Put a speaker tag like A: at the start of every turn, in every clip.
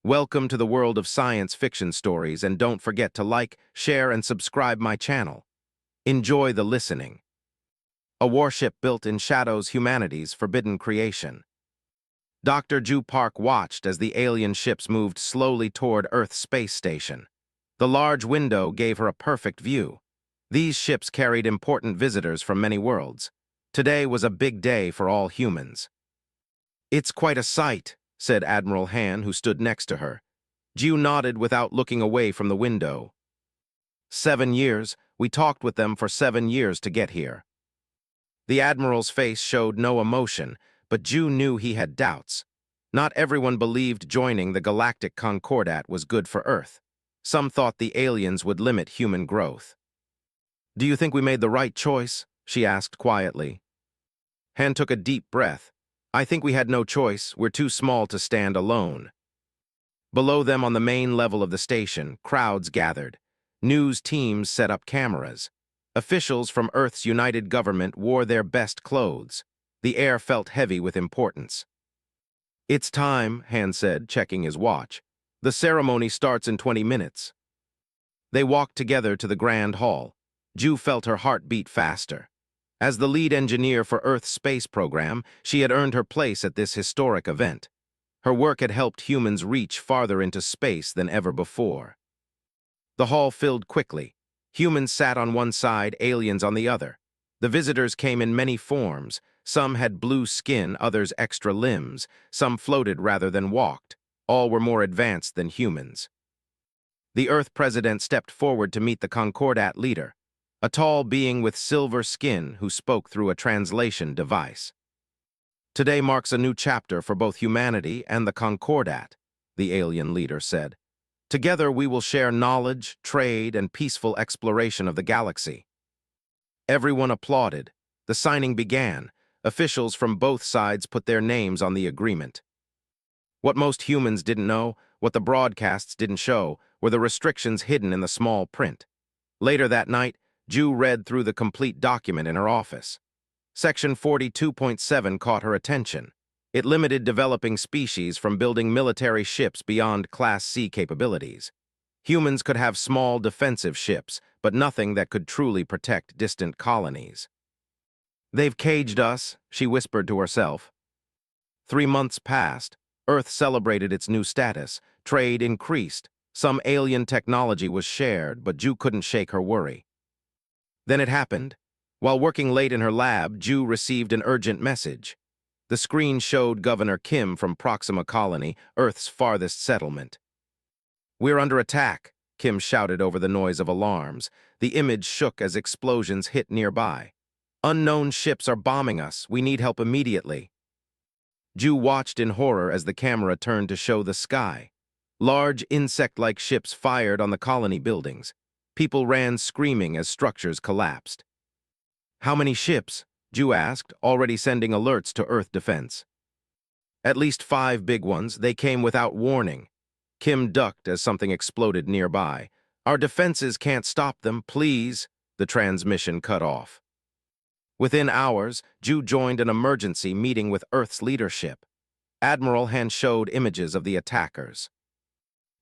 A: Welcome to the world of science fiction stories, and don't forget to like, share, and subscribe my channel. Enjoy the listening. A Warship Built in Shadows Humanity's Forbidden Creation. Dr. Ju Park watched as the alien ships moved slowly toward Earth's space station. The large window gave her a perfect view. These ships carried important visitors from many worlds. Today was a big day for all humans. "It's quite a sight," said Admiral Han, who stood next to her. Ju nodded without looking away from the window. 7 years. We talked with them for 7 years to get here." The Admiral's face showed no emotion, but Ju knew he had doubts. Not everyone believed joining the Galactic Concordat was good for Earth. Some thought the aliens would limit human growth. "Do you think we made the right choice?" she asked quietly. Han took a deep breath. "I think we had no choice. We're too small to stand alone." Below them on the main level of the station, crowds gathered. News teams set up cameras. Officials from Earth's united government wore their best clothes. The air felt heavy with importance. "It's time," Han said, checking his watch. "The ceremony starts in 20 minutes." They walked together to the grand hall. Ju felt her heart beat faster. As the lead engineer for Earth's space program, she had earned her place at this historic event. Her work had helped humans reach farther into space than ever before. The hall filled quickly. Humans sat on one side, aliens on the other. The visitors came in many forms. Some had blue skin, others extra limbs. Some floated rather than walked. All were more advanced than humans. The Earth president stepped forward to meet the Concordat leader, a tall being with silver skin who spoke through a translation device. "Today marks a new chapter for both humanity and the Concordat," the alien leader said. "Together we will share knowledge, trade, and peaceful exploration of the galaxy." Everyone applauded. The signing began. Officials from both sides put their names on the agreement. What most humans didn't know, what the broadcasts didn't show, were the restrictions hidden in the small print. Later that night, Ju read through the complete document in her office. Section 42.7 caught her attention. It limited developing species from building military ships beyond Class C capabilities. Humans could have small defensive ships, but nothing that could truly protect distant colonies. "They've caged us," she whispered to herself. 3 months passed. Earth celebrated its new status. Trade increased. Some alien technology was shared, but Ju couldn't shake her worry. Then it happened. While working late in her lab, Ju received an urgent message. The screen showed Governor Kim from Proxima Colony, Earth's farthest settlement. "We're under attack," Kim shouted over the noise of alarms. The image shook as explosions hit nearby. "Unknown ships are bombing us. We need help immediately." Ju watched in horror as the camera turned to show the sky. Large insect-like ships fired on the colony buildings. People ran screaming as structures collapsed. "How many ships?" Ju asked, already sending alerts to Earth defense. "At least 5 big ones. They came without warning." Kim ducked as something exploded nearby. "Our defenses can't stop them, please." The transmission cut off. Within hours, Ju joined an emergency meeting with Earth's leadership. Admiral Han showed images of the attackers.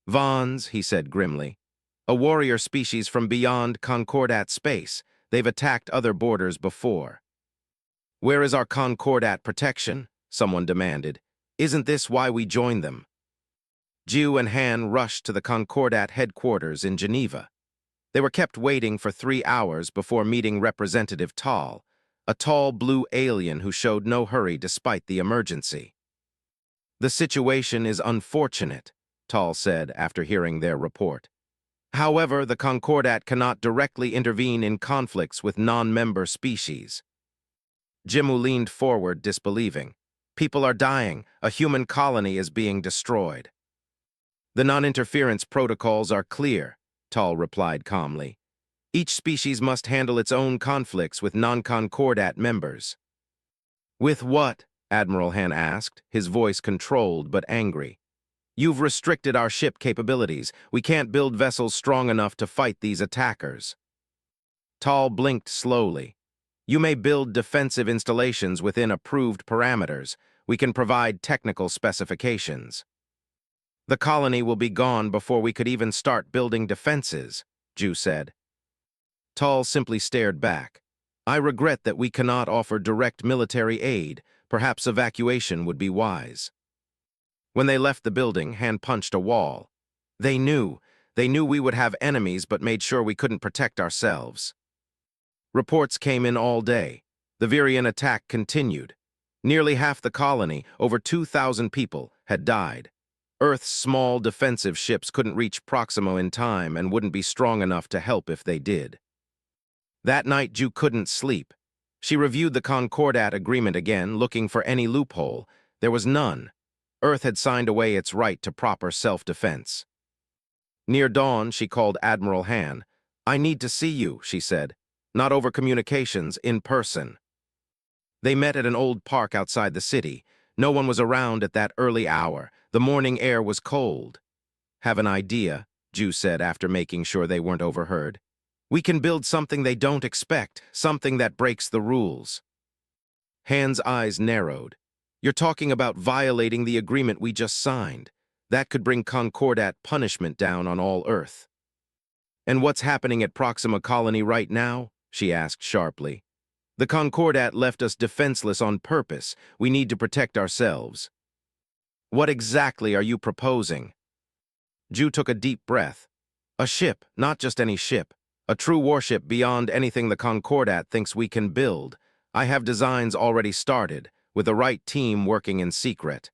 A: "Vons," he said grimly. "A warrior species from beyond Concordat space. They've attacked other borders before." "Where is our Concordat protection?" someone demanded. "Isn't this why we joined them?" Ju and Han rushed to the Concordat headquarters in Geneva. They were kept waiting for 3 hours before meeting Representative Tal, a tall blue alien who showed no hurry despite the emergency. "The situation is unfortunate," Tal said after hearing their report. "However, the Concordat cannot directly intervene in conflicts with non-member species." Jimmu leaned forward, disbelieving. "People are dying. A human colony is being destroyed." "The non-interference protocols are clear," Tal replied calmly. "Each species must handle its own conflicts with non-Concordat members." "With what?" Admiral Han asked, his voice controlled but angry. "You've restricted our ship capabilities. We can't build vessels strong enough to fight these attackers." Tal blinked slowly. "You may build defensive installations within approved parameters. We can provide technical specifications." The colony will be gone before we could even start building defenses, Ju said. Tall simply stared back. I regret that we cannot offer direct military aid. Perhaps evacuation would be wise. When they left the building, Han punched a wall. They knew we would have enemies but made sure we couldn't protect ourselves. Reports came in all day. The Virian attack continued. Nearly half the colony, over 2,000 people, had died. Earth's small defensive ships couldn't reach Proxima in time and wouldn't be strong enough to help if they did. That night, Ju couldn't sleep. She reviewed the Concordat agreement again, looking for any loophole. There was none. Earth had signed away its right to proper self-defense. Near dawn, she called Admiral Han. I need to see you, she said. Not over communications, in person. They met at an old park outside the city. No one was around at that early hour. The morning air was cold. Have an idea, Ju said after making sure they weren't overheard. We can build something they don't expect, something that breaks the rules. Han's eyes narrowed. You're talking about violating the agreement we just signed. That could bring Concordat punishment down on all Earth. And what's happening at Proxima Colony right now? She asked sharply. The Concordat left us defenseless on purpose. We need to protect ourselves. What exactly are you proposing? Ju took a deep breath. A ship, not just any ship. A true warship beyond anything the Concordat thinks we can build. I have designs already started, with the right team working in secret.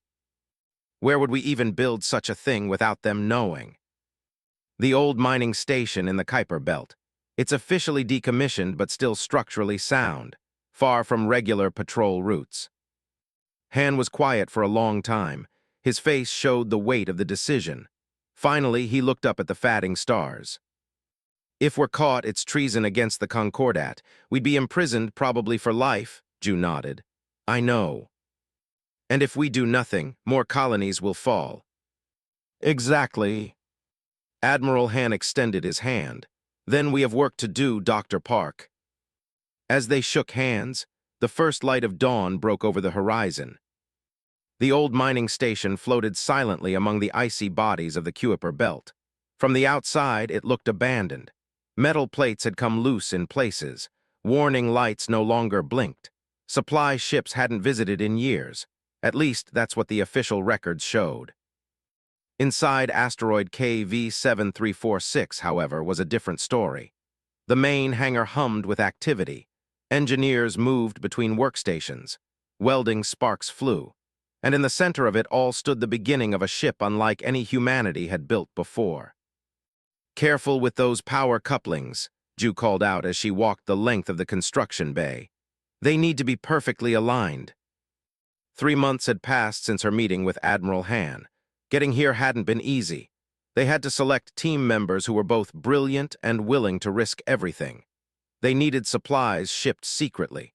A: Where would we even build such a thing without them knowing? The old mining station in the Kuiper Belt. It's officially decommissioned but still structurally sound, far from regular patrol routes. Han was quiet for a long time. His face showed the weight of the decision. Finally, he looked up at the fading stars. If we're caught, it's treason against the Concordat. We'd be imprisoned probably for life, Ju nodded. I know. And if we do nothing, more colonies will fall. Exactly. Admiral Han extended his hand. Then we have work to do, Dr. Park. As they shook hands, the first light of dawn broke over the horizon. The old mining station floated silently among the icy bodies of the Kuiper Belt. From the outside, it looked abandoned. Metal plates had come loose in places. Warning lights no longer blinked. Supply ships hadn't visited in years. At least, that's what the official records showed. Inside asteroid KV-7346, however, was a different story. The main hangar hummed with activity. Engineers moved between workstations. Welding sparks flew. And in the center of it all stood the beginning of a ship unlike any humanity had built before. Careful with those power couplings, Ju called out as she walked the length of the construction bay. They need to be perfectly aligned. 3 months had passed since her meeting with Admiral Han. Getting here hadn't been easy. They had to select team members who were both brilliant and willing to risk everything. They needed supplies shipped secretly.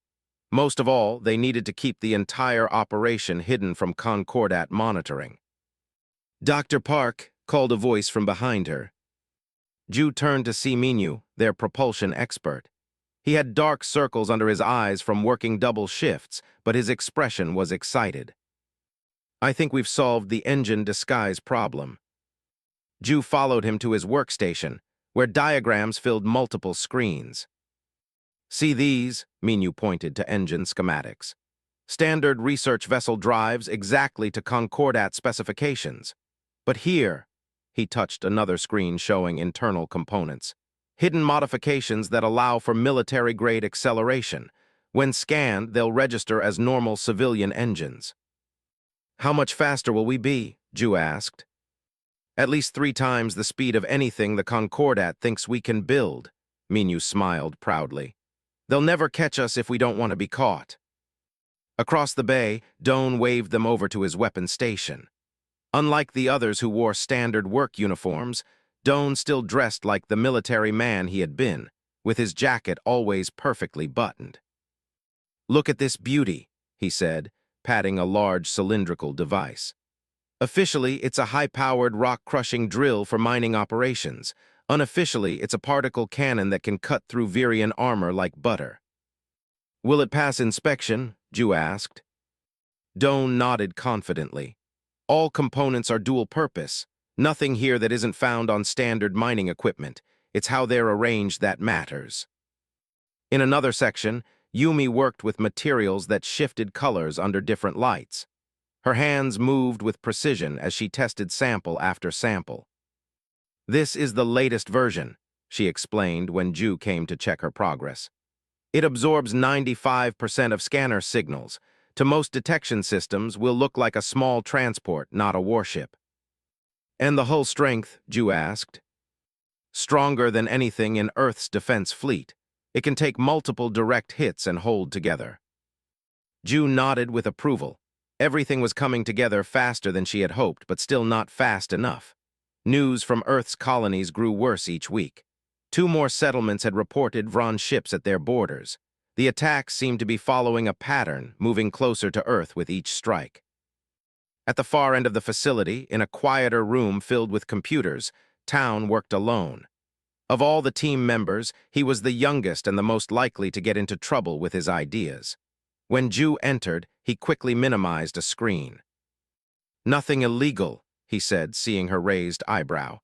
A: Most of all, they needed to keep the entire operation hidden from Concordat monitoring. Dr. Park, called a voice from behind her. Ju turned to see Minyu, their propulsion expert. He had dark circles under his eyes from working double shifts, but his expression was excited. I think we've solved the engine disguise problem. Ju followed him to his workstation, where diagrams filled multiple screens. See these? Minyu pointed to engine schematics. Standard research vessel drives exactly to Concordat specifications. But here, he touched another screen showing internal components. Hidden modifications that allow for military-grade acceleration. When scanned, they'll register as normal civilian engines. How much faster will we be? Ju asked. At least 3 times the speed of anything the Concordat thinks we can build, Minyu smiled proudly. They'll never catch us if we don't want to be caught. Across the bay, Doan waved them over to his weapon station. Unlike the others who wore standard work uniforms, Doan still dressed like the military man he had been, with his jacket always perfectly buttoned. Look at this beauty, he said, patting a large cylindrical device. Officially, it's a high-powered rock-crushing drill for mining operations. Unofficially, it's a particle cannon that can cut through Virian armor like butter. Will it pass inspection? Ju asked. Doan nodded confidently. All components are dual purpose. Nothing here that isn't found on standard mining equipment. It's how they're arranged that matters. In another section, Yumi worked with materials that shifted colors under different lights. Her hands moved with precision as she tested sample after sample. "This is the latest version," she explained when Ju came to check her progress. "It absorbs 95% of scanner signals. To most detection systems, will look like a small transport, not a warship." "And the hull strength?" Ju asked. "Stronger than anything in Earth's defense fleet. It can take multiple direct hits and hold together." Ju nodded with approval. Everything was coming together faster than she had hoped, but still not fast enough. News from Earth's colonies grew worse each week. 2 more settlements had reported Vron ships at their borders. The attacks seemed to be following a pattern, moving closer to Earth with each strike. At the far end of the facility, in a quieter room filled with computers, Town worked alone. Of all the team members, he was the youngest and the most likely to get into trouble with his ideas. When Ju entered, he quickly minimized a screen. "Nothing illegal," he said, seeing her raised eyebrow.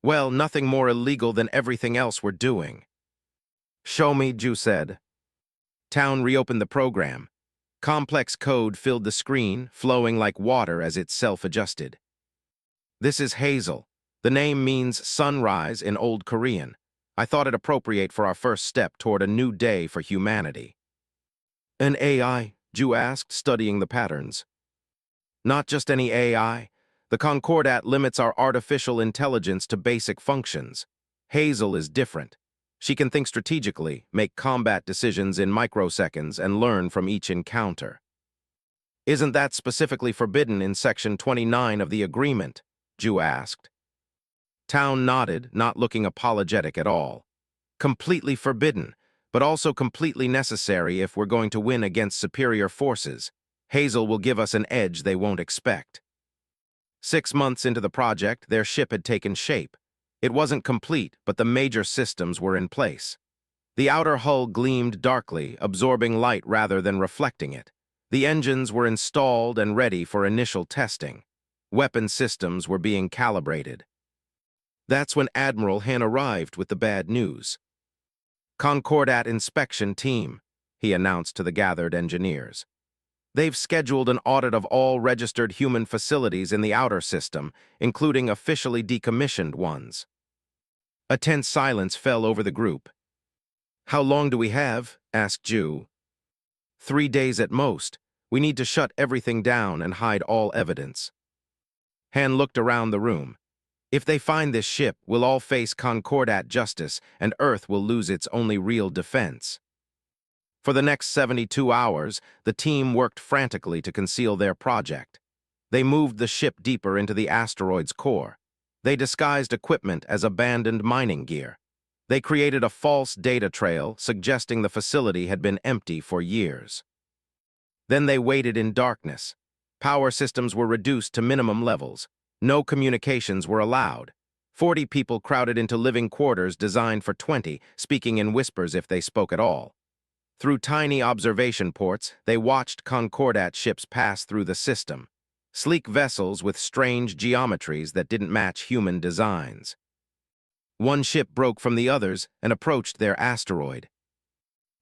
A: "Well, nothing more illegal than everything else we're doing." "Show me," Ju said. Town reopened the program. Complex code filled the screen, flowing like water as it self-adjusted. "This is Hazel. The name means sunrise in Old Korean. I thought it appropriate for our first step toward a new day for humanity." "An AI?" Ju asked, studying the patterns. "Not just any AI. The Concordat limits our artificial intelligence to basic functions. Hazel is different. She can think strategically, make combat decisions in microseconds, and learn from each encounter." "Isn't that specifically forbidden in Section 29 of the agreement?" Ju asked. Town nodded, not looking apologetic at all. "Completely forbidden, but also completely necessary if we're going to win against superior forces. Hazel will give us an edge they won't expect." 6 months into the project, their ship had taken shape. It wasn't complete, but the major systems were in place. The outer hull gleamed darkly, absorbing light rather than reflecting it. The engines were installed and ready for initial testing. Weapon systems were being calibrated. That's when Admiral Han arrived with the bad news. "Concordat inspection team," he announced to the gathered engineers. "They've scheduled an audit of all registered human facilities in the outer system, including officially decommissioned ones." A tense silence fell over the group. "How long do we have?" asked Ju. 3 days at most. We need to shut everything down and hide all evidence." Han looked around the room. "If they find this ship, we'll all face Concordat justice, and Earth will lose its only real defense." For the next 72 hours, the team worked frantically to conceal their project. They moved the ship deeper into the asteroid's core. They disguised equipment as abandoned mining gear. They created a false data trail suggesting the facility had been empty for years. Then they waited in darkness. Power systems were reduced to minimum levels. No communications were allowed. 40 people crowded into living quarters designed for 20, speaking in whispers if they spoke at all. Through tiny observation ports, they watched Concordat ships pass through the system. Sleek vessels with strange geometries that didn't match human designs. One ship broke from the others and approached their asteroid.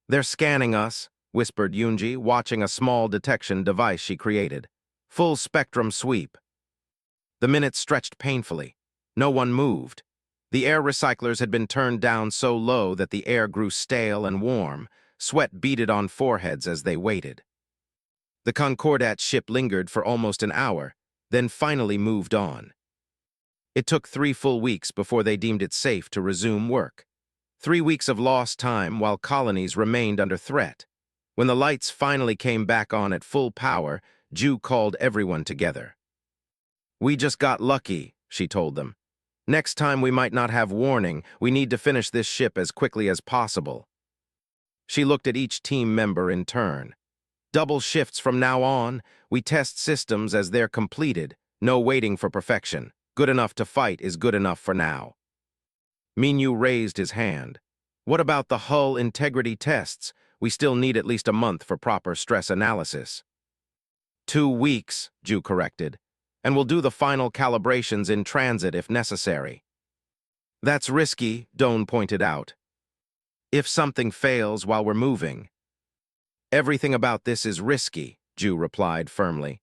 A: "They're scanning us," whispered Yunji, watching a small detection device she created. "Full spectrum sweep." The minutes stretched painfully. No one moved. The air recyclers had been turned down so low that the air grew stale and warm. Sweat beaded on foreheads as they waited. The Concordat ship lingered for almost an hour, then finally moved on. It took 3 full weeks before they deemed it safe to resume work. 3 weeks of lost time while colonies remained under threat. When the lights finally came back on at full power, Ju called everyone together. "We just got lucky," she told them. "Next time we might not have warning. We need to finish this ship as quickly as possible." She looked at each team member in turn. "Double shifts from now on. We test systems as they're completed. No waiting for perfection. Good enough to fight is good enough for now." Minyu raised his hand. "What about the hull integrity tests? We still need at least a month for proper stress analysis." 2 weeks, Ju corrected. and we'll do the final calibrations in transit if necessary. That's risky, Doan pointed out. If something fails while we're moving. Everything about this is risky, Ju replied firmly.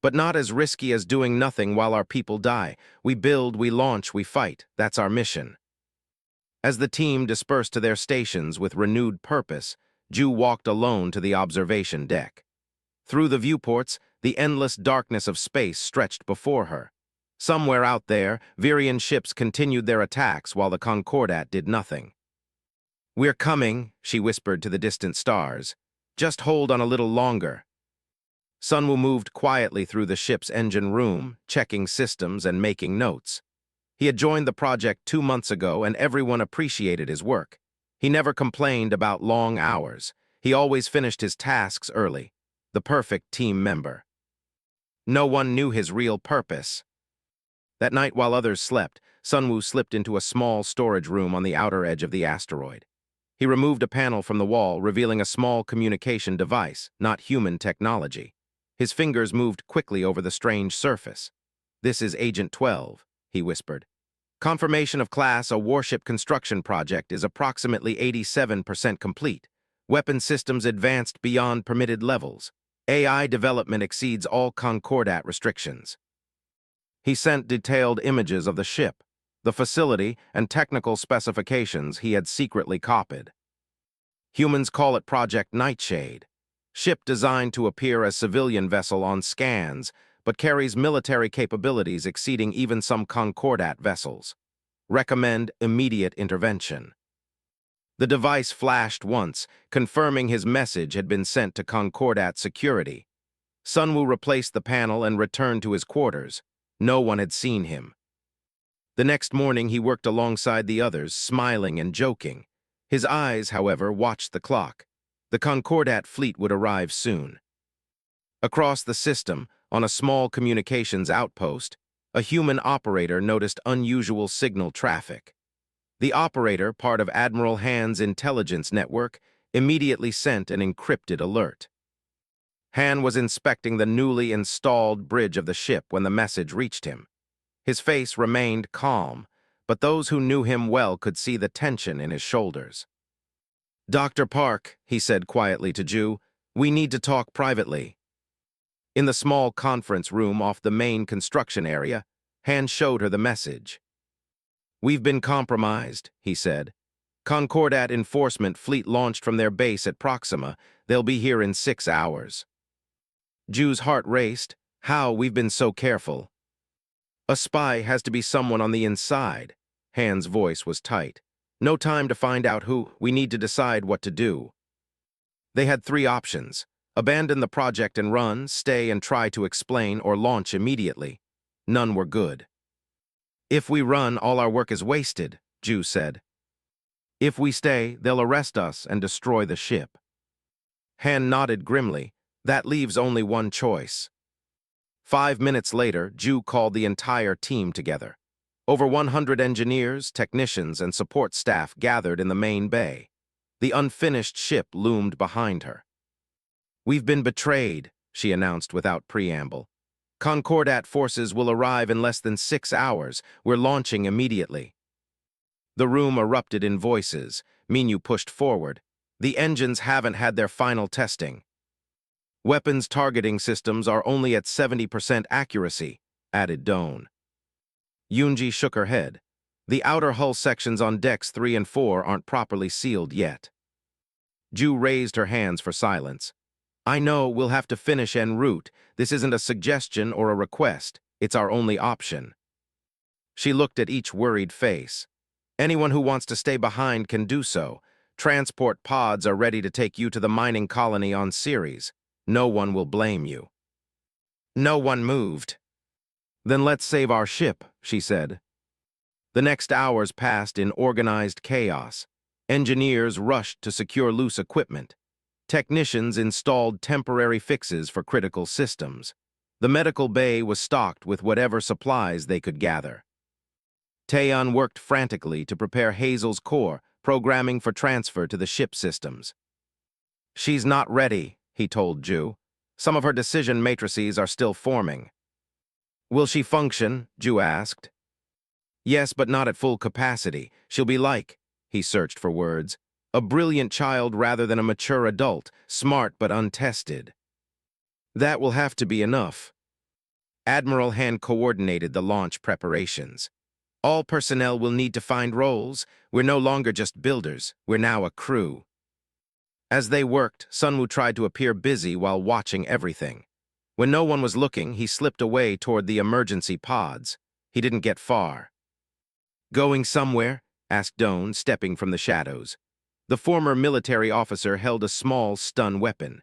A: But not as risky as doing nothing while our people die. We build, we launch, we fight. That's our mission. As the team dispersed to their stations with renewed purpose, Ju walked alone to the observation deck. Through the viewports, the endless darkness of space stretched before her. Somewhere out there, Virian ships continued their attacks while the Concordat did nothing. "We're coming," she whispered to the distant stars. "Just hold on a little longer." Sunwoo moved quietly through the ship's engine room, checking systems and making notes. He had joined the project 2 months ago, and everyone appreciated his work. He never complained about long hours. He always finished his tasks early. The perfect team member. No one knew his real purpose. That night, while others slept, Sunwoo slipped into a small storage room on the outer edge of the asteroid. He removed a panel from the wall, revealing a small communication device, not human technology. His fingers moved quickly over the strange surface. "This is Agent 12, he whispered. "Confirmation of class, a warship construction project, is approximately 87% complete. Weapon systems advanced beyond permitted levels. AI development exceeds all Concordat restrictions." He sent detailed images of the ship, the facility, and technical specifications he had secretly copied. Humans call it Project Nightshade. Ship designed to appear as civilian vessel on scans, but carries military capabilities exceeding even some Concordat vessels. Recommend immediate intervention. The device flashed once, confirming his message had been sent to Concordat security. Sunwoo replaced the panel and returned to his quarters. No one had seen him. The next morning he worked alongside the others, smiling and joking. His eyes, however, watched the clock. The Concordat fleet would arrive soon. Across the system, on a small communications outpost, a human operator noticed unusual signal traffic. The operator, part of Admiral Han's intelligence network, immediately sent an encrypted alert. Han was inspecting the newly installed bridge of the ship when the message reached him. His face remained calm, but those who knew him well could see the tension in his shoulders. "Dr. Park," he said quietly to Ju, "we need to talk privately." In the small conference room off the main construction area, Han showed her the message. "We've been compromised," he said. "Concordat enforcement fleet launched from their base at Proxima. They'll be here in 6 hours." Ju's heart raced. "How? We've been so careful." "A spy has to be someone on the inside." Han's voice was tight. "No time to find out who. We need to decide what to do." They had 3 options: abandon the project and run, stay and try to explain, or launch immediately. None were good. "If we run, all our work is wasted," Ju said. "If we stay, they'll arrest us and destroy the ship." Han nodded grimly. "That leaves only one choice." 5 minutes later, Ju called the entire team together. Over 100 engineers, technicians, and support staff gathered in the main bay. The unfinished ship loomed behind her. "We've been betrayed," she announced without preamble. "Concordat forces will arrive in less than 6 hours. We're launching immediately." The room erupted in voices. Minyu pushed forward. "The engines haven't had their final testing." "Weapons targeting systems are only at 70% accuracy," added Doan. Yoonji shook her head. "The outer hull sections on decks 3 and 4 aren't properly sealed yet." Ju raised her hands for silence. "I know we'll have to finish en route. This isn't a suggestion or a request. It's our only option." She looked at each worried face. "Anyone who wants to stay behind can do so. Transport pods are ready to take you to the mining colony on Ceres. No one will blame you." No one moved. "Then let's save our ship," she said. The next hours passed in organized chaos. Engineers rushed to secure loose equipment. Technicians installed temporary fixes for critical systems. The medical bay was stocked with whatever supplies they could gather. Taeyeon worked frantically to prepare Hazel's core, programming for transfer to the ship systems. "She's not ready," he told Ju. "Some of her decision matrices are still forming." Will she function? Ju asked. Yes, but not at full capacity. She'll be like, he searched for words, a brilliant child rather than a mature adult, smart but untested. That will have to be enough. Admiral Han coordinated the launch preparations. All personnel will need to find roles. We're no longer just builders, we're now a crew. As they worked, Sunwoo tried to appear busy while watching everything. When no one was looking, he slipped away toward the emergency pods. He didn't get far. Going somewhere? Asked Doan, stepping from the shadows. The former military officer held a small stun weapon.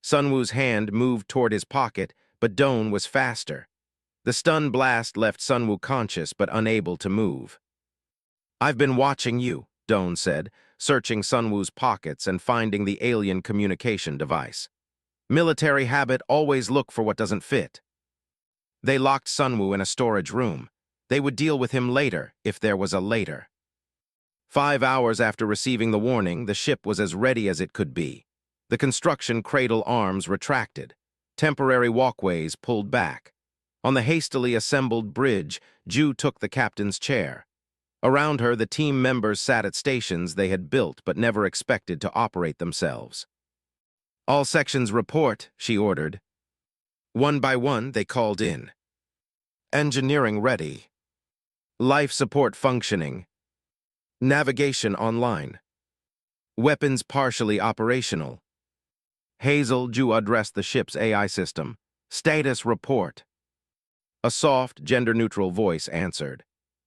A: Sunwoo's hand moved toward his pocket, but Doan was faster. The stun blast left Sunwoo conscious but unable to move. I've been watching you, Doan said, searching Sunwoo's pockets and finding the alien communication device. Military habit, always look for what doesn't fit. They locked Sunwoo in a storage room. They would deal with him later, if there was a later. 5 hours after receiving the warning, the ship was as ready as it could be. The construction cradle arms retracted. Temporary walkways pulled back. On the hastily assembled bridge, Ju took the captain's chair. Around her, the team members sat at stations they had built but never expected to operate themselves. All sections report, she ordered. One by one, they called in. Engineering ready. Life support functioning. Navigation online. Weapons partially operational. Hazel, Ju addressed the ship's AI system. Status report. A soft, gender-neutral voice answered.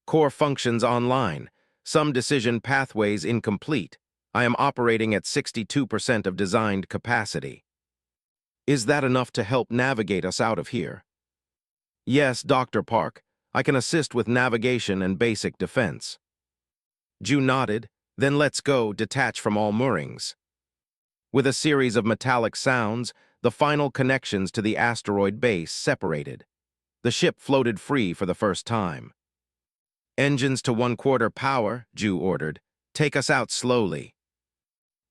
A: Core functions online. Some decision pathways incomplete. I am operating at 62% of designed capacity. Is that enough to help navigate us out of here? Yes, Dr. Park. I can assist with navigation and basic defense. Ju nodded. Then let's go, detach from all moorings. With a series of metallic sounds, the final connections to the asteroid base separated. The ship floated free for the first time. Engines to 1/4 power, Ju ordered. Take us out slowly.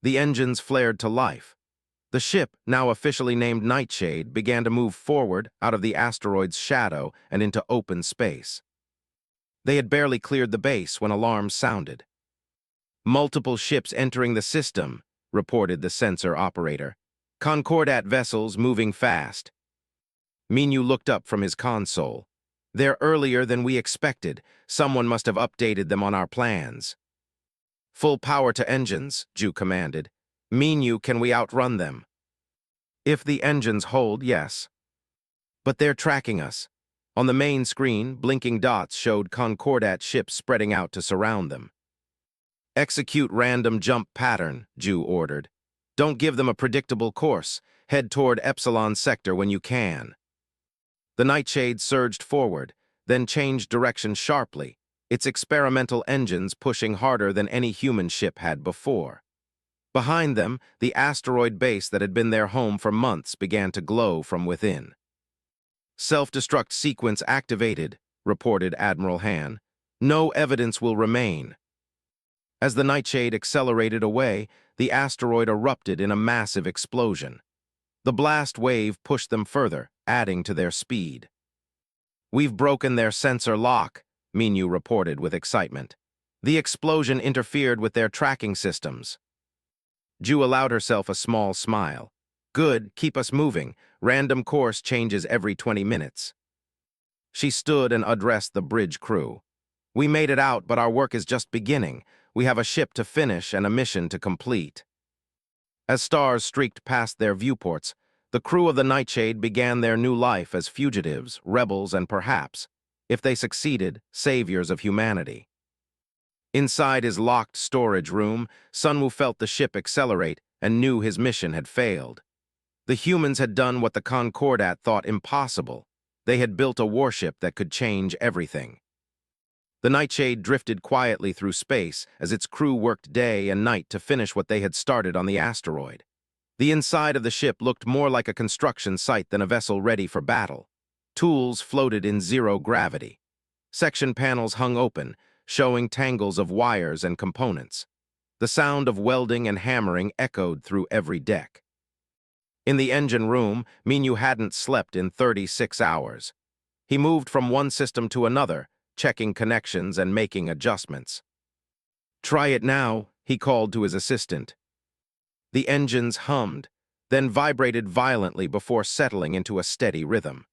A: The engines flared to life. The ship, now officially named Nightshade, began to move forward out of the asteroid's shadow and into open space. They had barely cleared the base when alarms sounded. Multiple ships entering the system, reported the sensor operator. Concordat vessels moving fast. Minyu looked up from his console. They're earlier than we expected. Someone must have updated them on our plans. Full power to engines, Ju commanded. Minyu, can we outrun them? If the engines hold, yes. But they're tracking us. On the main screen, blinking dots showed Concordat ships spreading out to surround them. Execute random jump pattern, Ju ordered. Don't give them a predictable course. Head toward Epsilon sector when you can. The Nightshade surged forward, then changed direction sharply, its experimental engines pushing harder than any human ship had before. Behind them, the asteroid base that had been their home for months began to glow from within. Self-destruct sequence activated, reported Admiral Han. No evidence will remain. As the Nightshade accelerated away, the asteroid erupted in a massive explosion. The blast wave pushed them further, adding to their speed. We've broken their sensor lock, Minyu reported with excitement. The explosion interfered with their tracking systems. Ju allowed herself a small smile. Good, keep us moving. Random course changes every 20 minutes. She stood and addressed the bridge crew. We made it out, but our work is just beginning. We have a ship to finish and a mission to complete. As stars streaked past their viewports, the crew of the Nightshade began their new life as fugitives, rebels, and perhaps, if they succeeded, saviors of humanity. Inside his locked storage room, Sunwoo felt the ship accelerate and knew his mission had failed. The humans had done what the Concordat thought impossible. They had built a warship that could change everything. The Nightshade drifted quietly through space as its crew worked day and night to finish what they had started on the asteroid. The inside of the ship looked more like a construction site than a vessel ready for battle. Tools floated in zero gravity. Section panels hung open, showing tangles of wires and components. The sound of welding and hammering echoed through every deck. In the engine room, Minyu hadn't slept in 36 hours. He moved from one system to another, checking connections and making adjustments. "Try it now," he called to his assistant. The engines hummed, then vibrated violently before settling into a steady rhythm.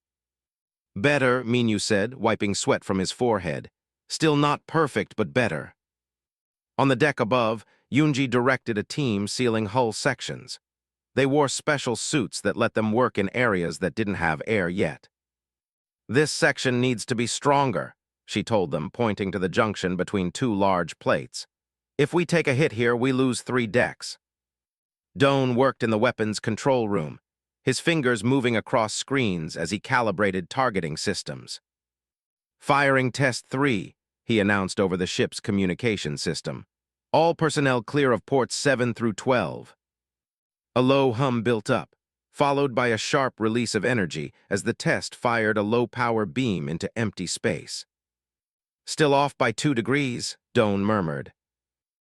A: "Better," Minyu said, wiping sweat from his forehead. "Still not perfect, but better." On the deck above, Yoonji directed a team sealing hull sections. They wore special suits that let them work in areas that didn't have air yet. "This section needs to be stronger," she told them, pointing to the junction between two large plates. "If we take a hit here, we lose 3 decks." Doan worked in the weapons control room, his fingers moving across screens as he calibrated targeting systems. "Firing test 3, he announced over the ship's communication system. "All personnel clear of ports 7 through 12. A low hum built up, followed by a sharp release of energy as the test fired a low-power beam into empty space. "Still off by 2 degrees, Doan murmured.